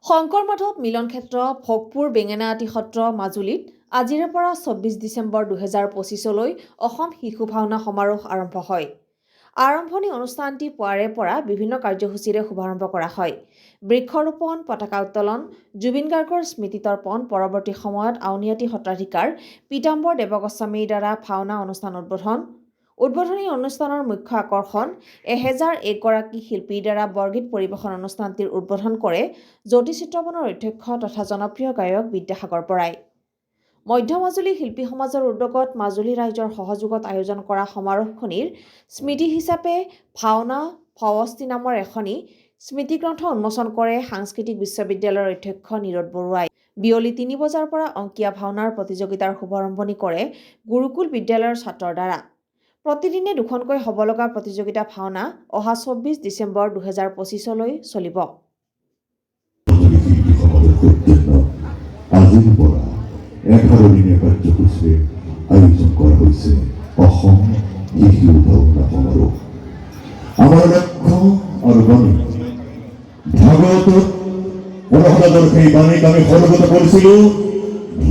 শংকৰ মাধৱ মিলন ক্ষেত্ৰ ভোগপুৰ বেঙেনাআটি সত্ৰ মাজুলীত আজিৰে পৰা ২৪ ডিচেম্বৰ ২০২৫লৈ অসম শিশু ভাওনা সমাৰোহ আৰম্ভ হয়। আৰম্ভণি অনুষ্ঠানটি পুৱাৰে পৰা বিভিন্ন কাৰ্যসূচীৰে শুভাৰম্ভ কৰা হয়। বৃক্ষৰোপণ, পতাকা উত্তোলন, জুবিন গাৰ্গৰ স্মৃতি তৰ্পণ, পৰৱৰ্তী সময়ত আউনীআটী সত্ৰাধিকাৰ পীতাম্বৰ দেৱগোস্বামীৰ দ্বাৰা ভাওনা অনুষ্ঠান উদ্বোধনী অনুষ্ঠানৰ মুখ্য আকৰ্ষণ 1001 গৰাকী শিল্পীৰ দ্বাৰা বৰগীত পৰিৱেশন অনুষ্ঠানটিৰ উদ্বোধন কৰে জ্যোতি চিত্ৰবনৰ অধ্যক্ষ তথা জনপ্ৰিয় গায়ক বিদ্যাসাগৰ বৰাই। মধ্য মাজুলী শিল্পী সমাজৰ উদ্যোগত মাজুলী ৰাইজৰ সহযোগত আয়োজন কৰা সমাৰোহখনিৰ স্মৃতি হিচাপে ভাওনা ভৱস্থি নামৰ এখনি স্মৃতিগ্ৰন্থ উন্মোচন কৰে সাংস্কৃতিক বিশ্ববিদ্যালয়ৰ অধ্যক্ষ নীৰদ বৰুৱাই। বিয়লি 3 বজাৰ পৰা অংকীয়া ভাওনাৰ প্ৰতিযোগিতাৰ শুভাৰম্ভণি কৰে গুৰুকুল বিদ্যালয়ৰ ছাত্ৰৰ দ্বাৰা। প্ৰতিদিনে দুখনকৈ হ'ব লগা প্ৰতিযোগিতা ভাওনা অহা 24 ডিচেম্বৰ ২০২৫লৈ চলিব। আজিৰ পৰা 11 দিনীয়া কাৰ্যসূচীৰে আয়োজন কৰা হৈছে অসম শিশু ভাওনা সমাৰোহ। আমাৰ লক্ষ্য আৰু বাণী ভাগৱতত প্ৰহ্লাদৰ সেই বাণীক আমি সৰ্বগত কৰিছিলোঁ,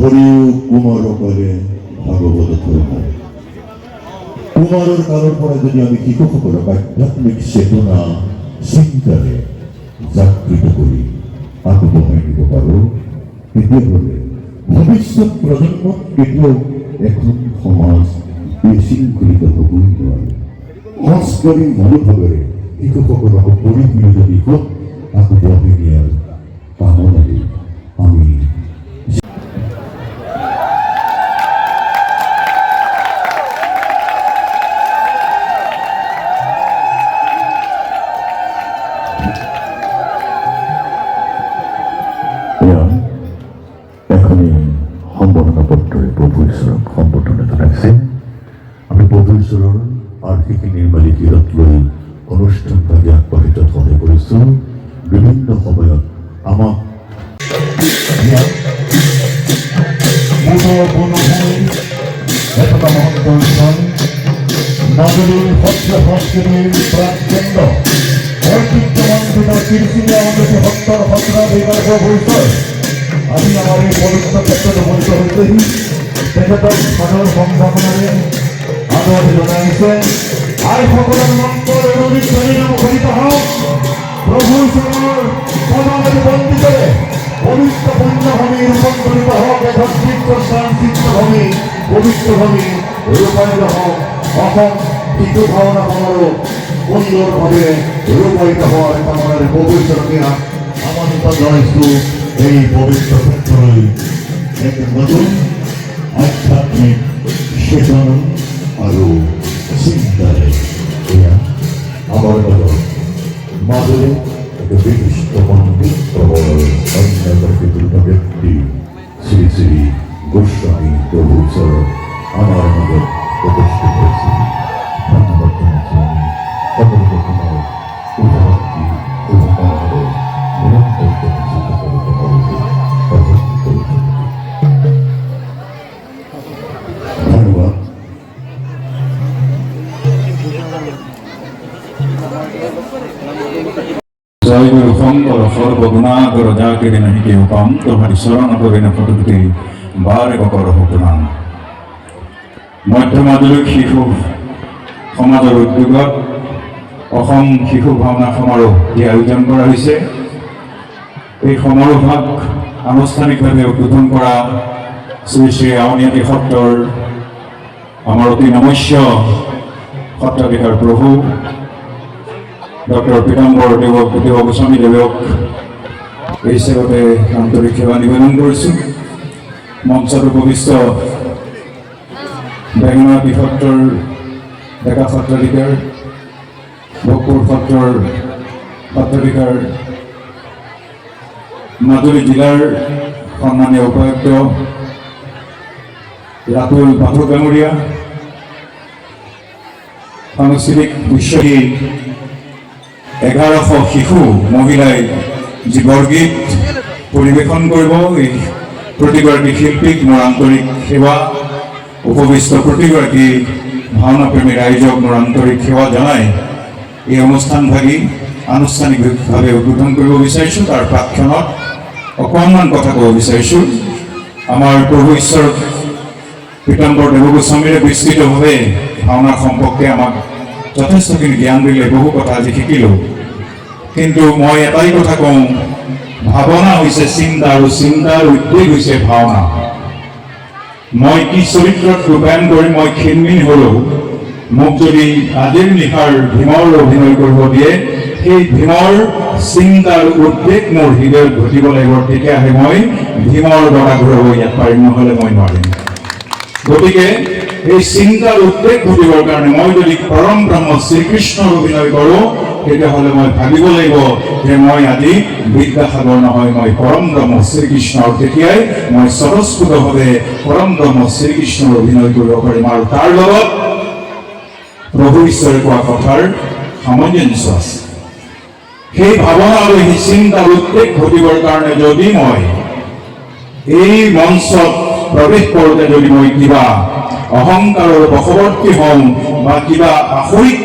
ধৰিও কুমাৰসকলে ভাগৱত ধৰে নাই। কুমাৰৰ কালৰ পৰা যদি আমি শিশুসকলক আধ্যাত্মিক চেতনা চিন্তাৰে জাগৃত কৰি আগবঢ়াই নিব পাৰোঁ, তেতিয়াহ'লে ভৱিষ্যত প্ৰজন্মত কেতিয়াও এখন সমাজ বিশৃংখলিত হ'বই নোৱাৰে। সংস্কাৰী মনোভাৱেৰে শিশুসকলক পৰিপূৰ্ণ দিশত আগবঢ়াই নিয়াৰ কামনাৰে আমি সম্বৰ্ধনা পত্ৰৰে প্ৰভু ঈশ্বৰক সম্বৰ্ধনা জনাইছে। আমি প্ৰভু ঈশ্বৰৰ আৰ্শিক নিৰ্মালী শিৰত লৈ অনুষ্ঠানভাৱে আগবাঢ়িত সহায় কৰিছোঁ। বিভিন্ন সময়ত আমাক এটা মহত্বৰ স্থান মাজুলীৰ সত্ৰ সংস্কৃতিৰ প্ৰাণকেন্দ্ৰ ঐতিহ্যমণ্ডিত তিনিচুকীয়া অঞ্চল সত্ৰৰ সত্ৰাধিকাৰ প্ৰভু ঈশ্বৰ আজি আমাৰ এই পবিত্ৰ ক্ষেত্ৰত উপনীত হৈছেহি। তেখেতক সাদৰ সম্ভাৱনাৰে আদৰণি জনাইছে। আইসকলৰ মন্ত্ৰৰ মুখৰিত হওক। প্ৰভু ঈশ্বৰৰ পদাৱলী বন্দিতৰে পবিত্ৰ পুণ্যভূমি ৰূপান্তৰিত হওক। এখন তীৰ্থস্থান চিত্ৰভূমি পবিত্ৰভূমি ৰূপায়িত হওক। অসম শিশু ভাওনা সমাৰোহ সুন্দৰভাৱে ৰূপায়িত হোৱাৰ কামনাৰে প্ৰভু ঈশ্বৰকে আমন্ত্ৰণ জনাইছোঁ। এই পবিত্ৰ ক্ষেত্ৰলৈ এক নতুন আধ্যাত্মিক চেতনা আৰু চিন্তাৰে এয়া আমাৰ মাজত মাজুলী এক বিশিষ্ট পণ্ডিত প্ৰবলৰ অন্য প্ৰকৃত ব্যক্তি শ্ৰী শ্ৰী গোস্বামী প্ৰভু ঈশ্বৰ আমাৰ মাজত উপস্থিত হৈছে। ধন্যবাদ জনাইছোঁ আমি সকলোকে পুনৰ শুভৰাত্ৰি শুভকামনাৰে নিৰন্তৰ ধন্যবাদ। জয় গুরু শঙ্কর সর্বগুণাকর যাকে নাহি কেউ কম, তোমার শরণ করে না পদতে বারে কর হুকুনাম। মধ্য মাজুলী শিশু সমাজৰ উদ্যোগত অসম শিশু ভাওনা সমাৰোহ আয়োজন কৰা হৈছে। এই সমাৰোহক আনুষ্ঠানিকভাৱে উদ্বোধন কৰা শ্ৰী শ্ৰী আউনীআটী সত্ৰৰ আমাৰ অতি নমস্য সত্ৰাধিকাৰ প্ৰভু ডক্টৰ পীতাম্বৰ দেৱগোস্বামী দেৱক এই হিচাপে আন্তৰিক সেৱা নিবেদন কৰিছোঁ। মঞ্চত উপবিষ্ট বেঙেনাআটী সত্ৰৰ ডেকা সত্ৰাধিকাৰ, ভোগপুৰ সত্ৰৰ সত্ৰাধিকাৰ, মাজুলী জিলাৰ সন্মানীয় উপায়ুক্ত ৰাতুল পাঠক ডাঙৰীয়া, সাংস্কৃতিক বিশ্বই 1100 শিশু মহিলাই যি বৰগীত পৰিৱেশন কৰিব, এই প্ৰতিগৰাকী শিল্পীক মোৰ আন্তৰিক সেৱা, উপবিষ্ট প্ৰতিগৰাকী ভাওনাপ্ৰেমী ৰাইজক মোৰ আন্তৰিক সেৱা জনাই এই অনুষ্ঠানভাগী আনুষ্ঠানিকভাৱে উদ্বোধন কৰিব বিচাৰিছোঁ। তাৰ প্ৰাক্ষণত অকণমান কথা ক'ব বিচাৰিছোঁ। আমাৰ প্ৰভু ঈশ্বৰ পীতাম্বৰ দেৱ গোস্বামীৰে বিস্তৃতভাৱে ভাওনাৰ সম্পৰ্কে আমাক যথেষ্টখিনি জ্ঞান দিলে, বহু কথা আজি শিকিলোঁ। কিন্তু মই এটাই কথা কওঁ, ভাৱনা হৈছে চিন্তা আৰু চিন্তাৰ উদ্বেগ হৈছে ভাওনা। মই কি চৰিত্ৰত ৰূপায়ণ কৰি মই ক্ষীণমিন হ'লেও মোক যদি আজিৰ নিশাৰ ভীমৰ অভিনয় কৰিব দিয়ে, সেই ভীমৰ চিন্তাৰ উদ্বেগ মোৰ হৃদয়ত ঘটিব লাগিব, তেতিয়াহে মই ভীমৰ দৰা ঘূৰাব ইয়াত পাৰিম, নহ'লে মই নোৱাৰিম। গতিকে এই চিন্তাৰ উদ্বেগ ঘটিবৰ কাৰণে মই যদি পৰম ব্ৰহ্ম শ্ৰীকৃষ্ণৰ অভিনয় কৰোঁ, তেতিয়াহ'লে মই ভাবিব লাগিব যে মই আজি বিদ্যাসাগৰ নহয়, মই পৰম ব্ৰহ্ম শ্ৰীকৃষ্ণৰ। তেতিয়াই মই স্বতঃস্ফূৰ্তভাৱে পৰম ব্ৰহ্ম শ্ৰীকৃষ্ণৰ অভিনয় কৰিব পাৰিম। আৰু তাৰ লগত প্ৰভু ঈশ্বৰে কোৱা কথাৰ সামঞ্জস্য আছে। সেই ভাৱনালৈ সেই চিন্তাৰ উদ্বেগ ঘটিবৰ কাৰণে যদি মই এই মঞ্চত প্ৰৱেশ কৰোঁতে যদি মই কিবা অহংকাৰৰ বশৱৰ্তী হওঁ বা কিবা আসৰিক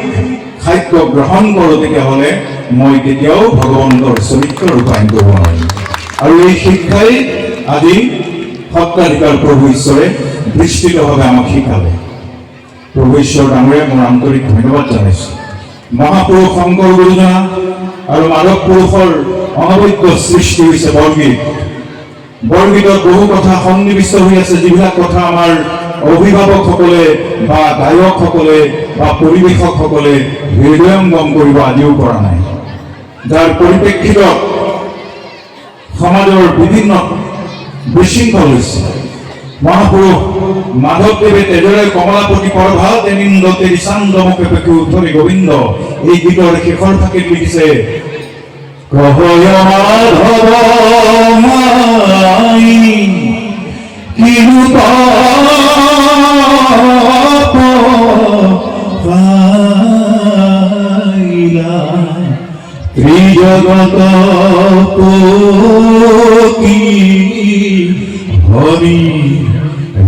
খাদ্য গ্ৰহণ কৰোঁ, তেতিয়াহ'লে মই কেতিয়াও ভগৱন্তৰ চৰিত্ৰ ৰূপায়ণ কৰিব নোৱাৰিম। আৰু এই শিক্ষাই আজি সত্ৰাধিকাৰ প্ৰভু ঈশ্বৰে বিস্তৃতভাৱে আমাক শিকালে। প্ৰভু ঈশ্বৰ ডাঙৰীয়াক মোৰ আন্তৰিক ধন্যবাদ জনাইছোঁ। মহাপুৰুষ শংকৰ গুৰুজনা আৰু মাধৱ পুৰুষৰ অনবদ্য সৃষ্টি হৈছে বৰগীত। বৰগীতত বহু কথা সন্নিৱিষ্ট হৈ আছে, যিবিলাক কথা আমাৰ অভিভাৱকসকলে বা গায়কসকলে বা পৰিৱেশকসকলে হৃদয়ংগম কৰিব আজিও পৰা নাই, যাৰ পৰিপ্ৰেক্ষিতত সমাজৰ বিভিন্ন বিশৃংখল হৈছে। মহাপুৰুষ মাধৱদেৱে তেজৰে কমলাপতি পৰভাল তেনিন্দ তেৰি চান্দ মুখে পেকি উদ্ধৰি গোবিন্দ, এই গীতৰ শেষৰ ফাঁকিত লিখিছে, কহয় মাধৱ মাই কিনো পাপ পাইলা, ত্ৰিজগত পতি হৰি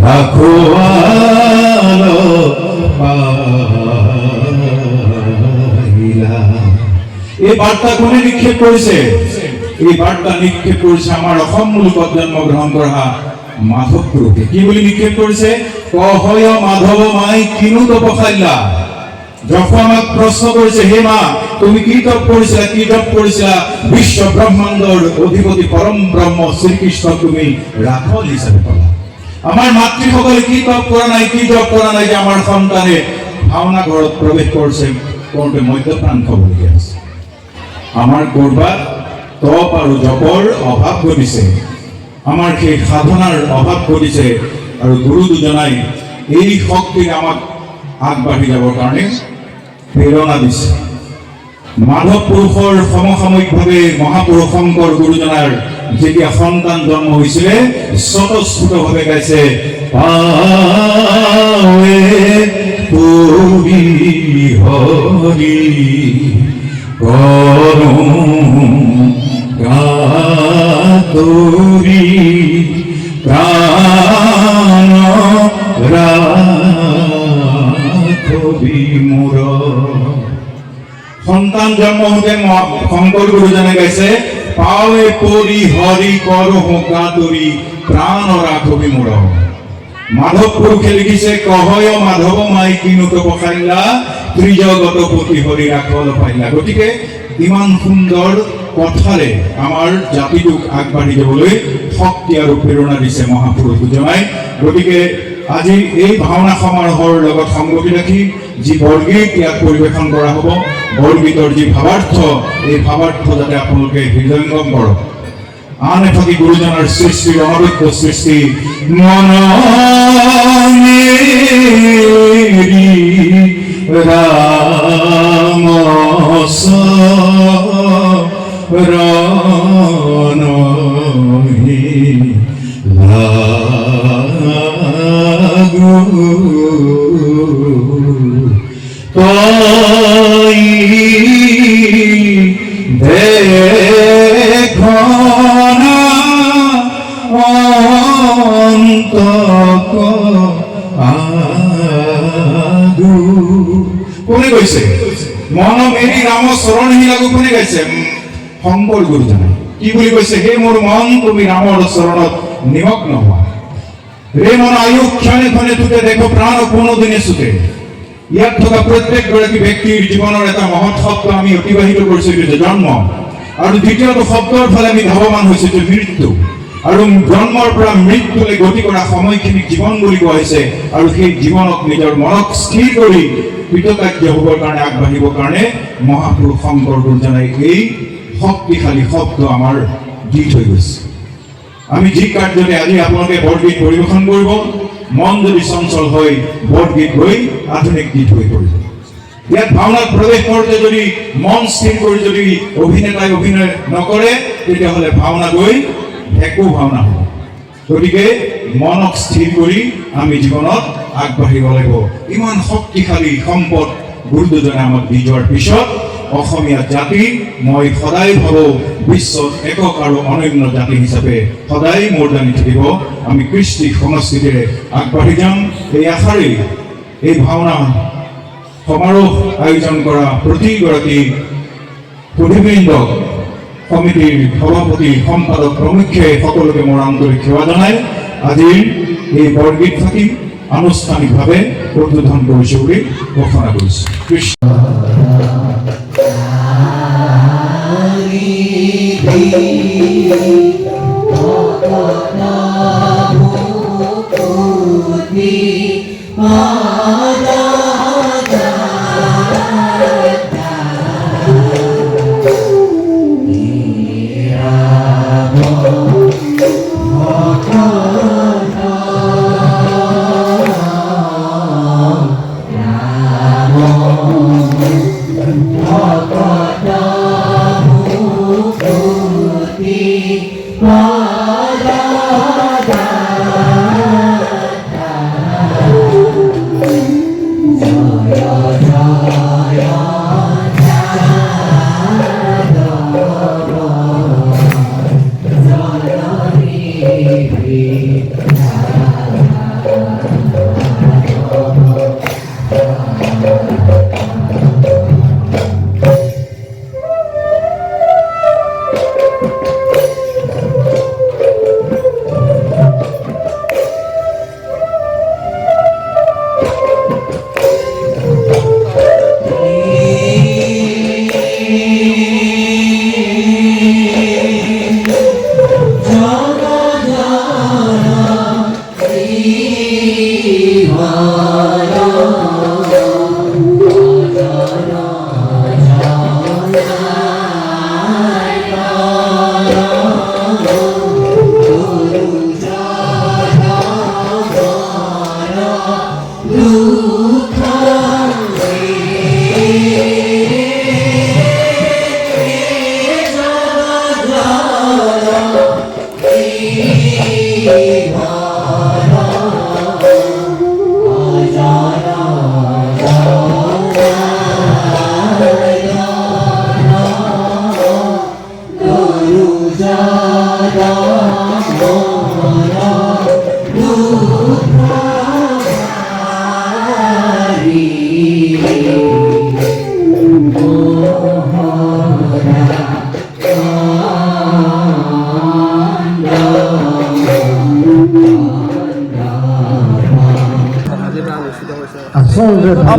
ৰাখোয়াল পাইলা। এই বাৰ্তা কোনে নিক্ষেপ কৰিছে? এই বাৰ্তা নিক্ষেপ কৰিছে আমাৰ অসম মূলকত জন্মগ্ৰহণ কৰা মাধৱ পুৰুষে। কি বুলি নিক্ষেপ কৰিছে? কহয় মাধৱ মাই কিনো তপ খাইলা। যখন আমাক প্ৰশ্ন কৰিছে, হে মা তুমি কি তপ কৰিছিলা, কি জপ কৰিছিলা? বিশ্ব ব্ৰহ্মাণ্ডৰ অধিপতি পৰম ব্ৰহ্ম শ্ৰীকৃষ্ণক তুমি ৰাখল হিচাপে পালা। আমাৰ মাতৃসকলে কি তপ কৰা নাই, কি জপ কৰা নাই যে আমাৰ সন্তানে ভাওনা ঘৰত প্ৰৱেশ কৰিছে, কৰোঁতে মদ্যপান খাবলগীয়া আছে। আমাৰ কৰবাত তপ আৰু জপৰ অভাৱ ঘটিছে, আমাৰ সেই সাধনাৰ অভাৱ ঘটিছে। আৰু গুৰু দুজনাই এই শক্তিক আমাক আগবাঢ়ি যাবৰ কাৰণে প্ৰেৰণা দিছে। মাধৱ পুৰুষৰ সমসাময়িকভাৱে মহাপুৰুষ শংকৰ গুৰুজনাৰ যেতিয়া সন্তান জন্ম হৈছিলে, স্বতঃস্ফূৰ্তভাৱে গাইছে, পাৱে পুৰি হৰি কাতৰি প্ৰাণ ৰাখবি মোৰ। সন্তান জন্ম হওঁতে শংকৰ গুৰুজনে গাইছে, পাৱে পৰি হৰি কৰহো কাতৰি প্ৰাণ ৰাখবি মোৰ। মাধৱ পুৰুষে লিখিছে, কহয় মাধৱ মাই কিনো তপ খাইলা, ত্ৰিজগত পতি হৰি ৰাখল পাইলা। গতিকে ইমান সুন্দৰ কথাৰে আমাৰ জাতিটোক আগবাঢ়ি যাবলৈ শক্তি আৰু প্ৰেৰণা দিছে মহাপুৰুষ দুজনাই। গতিকে আজি এই ভাওনা সমাৰোহৰ লগত সংগতি ৰাখি যি বৰগীত ইয়াত পৰিৱেশন কৰা হ'ব, বৰগীতৰ যি ভাৱাৰ্থ, এই ভাৱাৰ্থ যাতে আপোনালোকে হৃদয়ংগম কৰক। আন এফাকি গুৰুজনাৰ সৃষ্টি, অনবদ্য সৃষ্টি, মন মেৰি ৰাম শৰণ লাগু, তই দেখনা অন্তক আগু। কোনে কৈছে? মন মেৰি ৰাম চৰণ লাগু কোনে গাইছে? শংকৰ গুৰুজনাই। কি বুলি কৈছে, হে মোৰ মন তুমি ৰামৰ চৰণত নিমগ্ন হোৱা। ৰে মন আয়ু ক্ষণে ক্ষণে তুতে দেখো প্ৰাণ কোনোদিনে চুতে। ইয়াত থকা প্ৰত্যেকগৰাকী ব্যক্তিৰ জীৱনৰ এটা মহৎ শব্দ আমি অতিবাহিত কৰিছোঁ, এইটো যে জন্ম। আৰু দ্বিতীয়টো শব্দৰ ফালে আমি ধাৱমান হৈছোঁ, এইটো মৃত্যু। আৰু জন্মৰ পৰা মৃত্যুলৈ গতি কৰা সময়খিনিক জীৱন বুলি কোৱা হৈছে। আৰু সেই জীৱনক নিজৰ মনক স্থিৰ কৰি কৃতকাৰ্য হ'বৰ কাৰণে, আগবাঢ়িবৰ কাৰণে মহাপুৰুষ শংকৰ গুৰুজনাই এই শক্তিশালী শব্দ আমাৰ দি থৈ গৈছে। আমি যি কাৰ্যতে আজি আপোনালোকে বৰগীত পৰিৱেশন কৰিব, মন যদি চঞ্চল হয় বৰগীত গৈ আধুনিক গীত হৈ পৰিব। ইয়াত ভাওনাত প্ৰৱেশ কৰোঁতে যদি মন স্থিৰ কৰি যদি অভিনেতাই অভিনয় নকৰে, তেতিয়াহ'লে ভাওনা গৈ একো ভাওনা হ'ব। গতিকে মনক স্থিৰ কৰি আমি জীৱনত আগবাঢ়িব লাগিব। ইমান শক্তিশালী সম্পদ গুৰুজনাই আমাক দি যোৱাৰ পিছত অসমীয়া জাতি মই সদায় ভাবোঁ বিশ্বত একক আৰু অনন্য জাতি হিচাপে সদায় মৰ্যাদা থাকিব। আমি কৃষ্টি সংস্কৃতিৰে আগবাঢ়ি যাম। এই আশাৰেই এই ভাওনা সমাৰোহ আয়োজন কৰা প্ৰতিগৰাকী সুধীবৃন্দক, সমিতিৰ সভাপতি, সম্পাদক প্ৰমুখ্যে সকলোকে মোৰ আন্তৰিক সেৱা জনাই আজিৰ এই বৰগীত ফাঁকি আনুষ্ঠানিকভাৱে উদ্বোধন কৰিছোঁ বুলি ঘোষণা কৰিছোঁ। কৃষ্ণ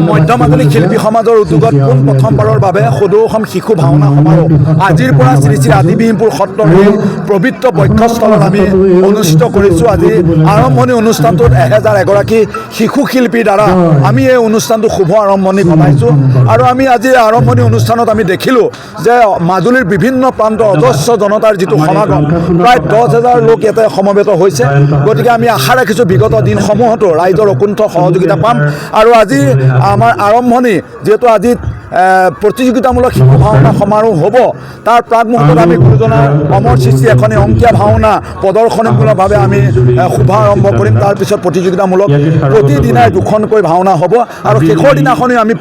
মধ্য মাজুলী শিল্পী সমাজৰ উদ্যোগত পোনপ্ৰথমবাৰৰ বাবে সদৌ অসম শিশু ভাওনা সমাৰোহ আজিৰ পৰা শ্ৰী শ্ৰী আদিবিহিমপুৰ সত্ৰৰ এই পবিত্ৰ বক্ষস্থলত আমি অনুষ্ঠিত কৰিছোঁ। আজি আৰম্ভণি অনুষ্ঠানটোত 1000 এগৰাকী শিশু শিল্পীৰ দ্বাৰা আমি এই অনুষ্ঠানটো শুভ আৰম্ভণি ঘটাইছোঁ। আৰু আমি আজি আৰম্ভণি অনুষ্ঠানত আমি দেখিলোঁ যে মাজুলীৰ বিভিন্ন প্ৰান্তৰ অজস্ৰ জনতাৰ যিটো সমাগম, প্ৰায় 10,000 লোক ইয়াতে সমবেত হৈছে। গতিকে আমি আশা ৰাখিছোঁ বিগত দিনসমূহতো ৰাইজৰ অকুণ্ঠ সহযোগিতা পাম। আৰু আজি আমাৰ আৰম্ভণি যিহেতু আজি প্ৰতিযোগিতামূলক শিশু ভাওনা সমাৰোহ হ'ব, তাৰ প্ৰাক মুহূৰ্তত আমি গুৰুজনাৰ অমৰ সৃষ্টি এখনি অংকীয়া ভাওনা প্ৰদৰ্শনীমূলকভাৱে আমি শুভাৰম্ভ কৰিম। তাৰপিছত প্ৰতিযোগিতামূলক প্ৰতিদিনাই 2খনকৈ ভাওনা হ'ব আৰু শেষৰ দিনাখনি আমি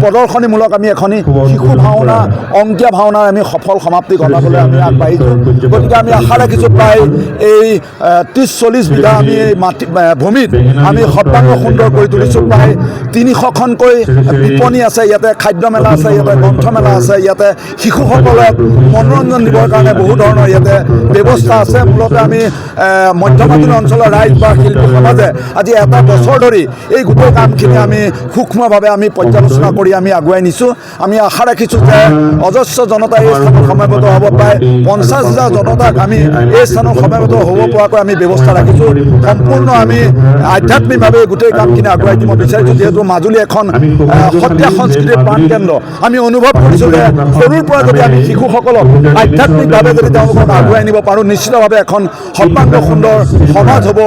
প্ৰদৰ্শনীমূলক আমি এখনি শিশু ভাওনা অংকীয়া ভাওনাৰ আমি সফল সমাপ্তি ঘটাবলৈ আমি আগবাঢ়িছোঁ। গতিকে আমি আশা ৰাখিছোঁ প্ৰায় এই 30-40 বিঘা আমি এই মাটি ভূমিত আমি সৰ্বাংগ সুন্দৰ কৰি তুলিছোঁ। প্ৰায় 300খনকৈ বিপণী আছে, ইয়াতে খাদ্য মেলা আছে, ইয়াতে গ্ৰন্থমেলা আছে, ইয়াতে শিশুসকলক মনোৰঞ্জন দিবৰ কাৰণে বহু ধৰণৰ ইয়াতে ব্যৱস্থা আছে। মূলতে আমি মধ্যমাজুলী অঞ্চলৰ ৰাইজ বা শিল্পী সমাজে আজি এটা বছৰ ধৰি এই গোটেই কামখিনি আমি সূক্ষ্মভাৱে আমি পৰ্যালোচনা কৰি আমি আগুৱাই নিছোঁ। আমি আশা ৰাখিছোঁ যে অজস্ৰ জনতা এই স্থানত সমবেত হ'ব, প্ৰায় 50,000 জনতাক আমি এই স্থানত সমবেত হ'ব পৰাকৈ আমি ব্যৱস্থা ৰাখিছোঁ। সম্পূৰ্ণ আমি আধ্যাত্মিকভাৱে গোটেই কামখিনি আগুৱাই দিব বিচাৰিছোঁ। যিহেতু মাজুলী এখন সত্ৰীয়া সংস্কৃতিৰ প্ৰাণকেন্দ্ৰ, আমি অনুভৱ কৰিছোঁ যে সৰুৰ পৰা যদি আমি শিশুসকলক আধ্যাত্মিকভাৱে যদি তেওঁলোকক আগুৱাই নিব পাৰোঁ, নিশ্চিতভাৱে এখন সৰ্বাংগ সুন্দৰ সমাজ হ'ব।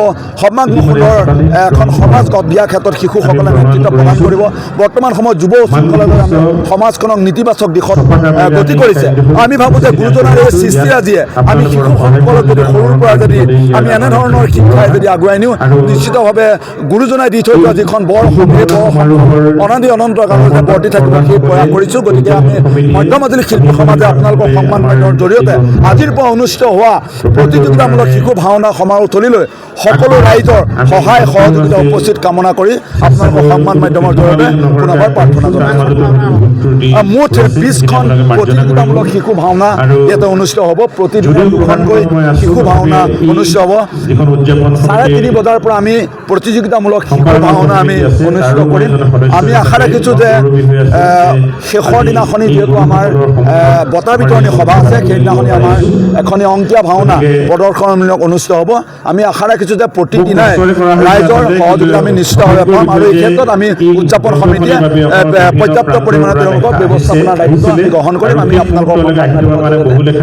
সৰ্বাংগ সুন্দৰ এখন সমাজ গঢ় দিয়াৰ ক্ষেত্ৰত শিশুসকলে নেতৃত্ব প্ৰদান কৰিব। বৰ্তমান সময়ত যুৱ উশৃংখলে সমাজখনক নেতিবাচক দিশত গতি কৰিছে। আমি ভাবোঁ যে গুৰুজনাৰ এই সৃষ্টিৰাজিয়ে আমি শিশুসকলক যদি সৰুৰ পৰা যদি আমি এনেধৰণৰ শিক্ষাই যদি আগুৱাই নিওঁ, নিশ্চিতভাৱে গুৰুজনাই দি থৈ যোৱা যিখন বৰ অনাদি অনন্ত কাললৈ বৰ্তি থাকিব সেই প্ৰয়াস কৰিছোঁ। গতিকে আমি মধ্য মাজুলী শিল্পী সমাজে আপোনালোকৰ সন্মান মাধ্যমৰ জৰিয়তে আজিৰ পৰা অনুষ্ঠিত হোৱা প্ৰতিযোগিতামূলক শিশু ভাওনা সমাৰোহস্থলীলৈ সকলো ৰাইজৰ সহায় সহযোগিতা উপস্থিত কামনা কৰি আপোনালোকৰ সন্মান মাধ্যমৰ জৰিয়তে পুনৰবাৰ প্ৰাৰ্থনা জনাইছোঁ। মুঠ 20খন প্ৰতিযোগিতামূলক শিশু ভাওনা ইয়াতে অনুষ্ঠিত হ'ব। প্ৰতিদিনে 2খনকৈ শিশু ভাওনা অনুষ্ঠিত হ'ব। 3:30 বজাৰ পৰা আমি প্ৰতিযোগিতামূলক শিশু ভাওনা আমি অনুষ্ঠিত কৰিম। আমি আশা ৰাখিছোঁ যে শেষৰ দিনাখনি যিহেতু আমাৰ বঁটা বিতৰণী সভা আছে, সেইদিনাখনি আমাৰ এখনি অংকীয়া ভাওনা প্ৰদৰ্শনমূলক অনুষ্ঠিত হ'ব। আমি আশা ৰাখিছোঁ যে প্ৰতিদিনাই ৰাইজৰ সহযোগিতা আমি নিশ্চিতভাৱে পাম, আৰু এই ক্ষেত্ৰত আমি উদযাপন সমিতিয়ে পৰ্যাপ্ত পৰিমাণে তেওঁলোকক ব্যৱস্থাপনাৰ দায়িত্ব আমি গ্ৰহণ কৰিম। আমি আপোনালোকৰ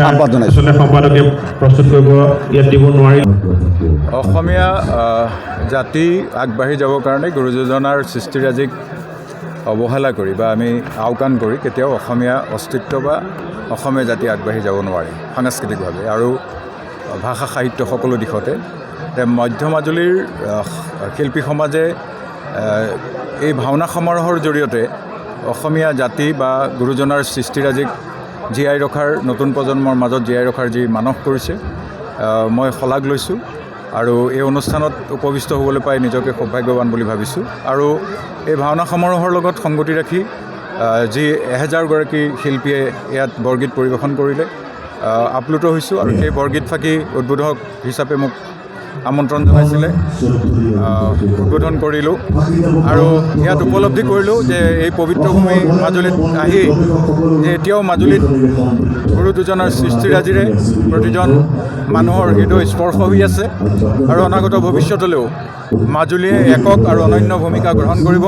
আহ্বান জনাইছোঁ। অসমীয়া জাতি আগবাঢ়ি যাবৰ কাৰণে গুৰুজনাৰ সৃষ্টিৰাজিক অৱহেলা কৰি বা আমি আওকাণ কৰি কেতিয়াও অসমীয়া অস্তিত্ব বা অসমীয়া জাতি আগবাঢ়ি যাব নোৱাৰে সাংস্কৃতিকভাৱে আৰু ভাষা সাহিত্য সকলো দিশতে। মধ্য মাজুলীৰ শিল্পী সমাজে এই ভাওনা সমাৰোহৰ জৰিয়তে অসমীয়া জাতি বা গুৰুজনাৰ সৃষ্টিৰাজিক জীয়াই ৰখাৰ, নতুন প্ৰজন্মৰ মাজত জীয়াই ৰখাৰ যি মানস কৰিছে, মই শলাগ লৈছোঁ আৰু এই অনুষ্ঠানত উপবিষ্ট হ'বলৈ পাই নিজকে সৌভাগ্যৱান বুলি ভাবিছোঁ। আৰু এই ভাওনা সমাৰোহৰ লগত সংগতি ৰাখি যি 1000গৰাকী শিল্পীয়ে ইয়াত বৰগীত পৰিৱেশন কৰিলে আপ্লুত হৈছোঁ। আৰু সেই বৰগীত ফাঁকি উদ্বোধক হিচাপে মোক আমন্ত্ৰণ জনাইছিলে, উদ্বোধন কৰিলোঁ আৰু ইয়াত উপলব্ধি কৰিলোঁ যে এই পবিত্ৰ ভূমি মাজুলীত আহি যে এতিয়াও মাজুলীত গুৰু দুজনৰ সৃষ্টিৰাজিৰে প্ৰতিজন মানুহৰ হৃদয় স্পৰ্শ হৈ আছে আৰু অনাগত ভৱিষ্যতলৈও মাজুলীয়ে একক আৰু অনন্য ভূমিকা গ্ৰহণ কৰিব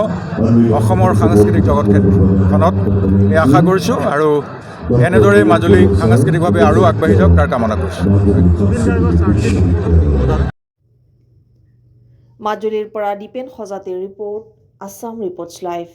অসমৰ সাংস্কৃতিক জগতখনত, এই আশা কৰিছোঁ। আৰু এনেদৰে মাজুলী সাংস্কৃতিকভাৱে আৰু আগবাঢ়ি যাওক তাৰ কামনা কৰিছোঁ। মাজুলীৰ পৰা দীপেন সজাতিৰ ৰিপৰ্ট, আছাম ৰিপৰ্টছ লাইভ।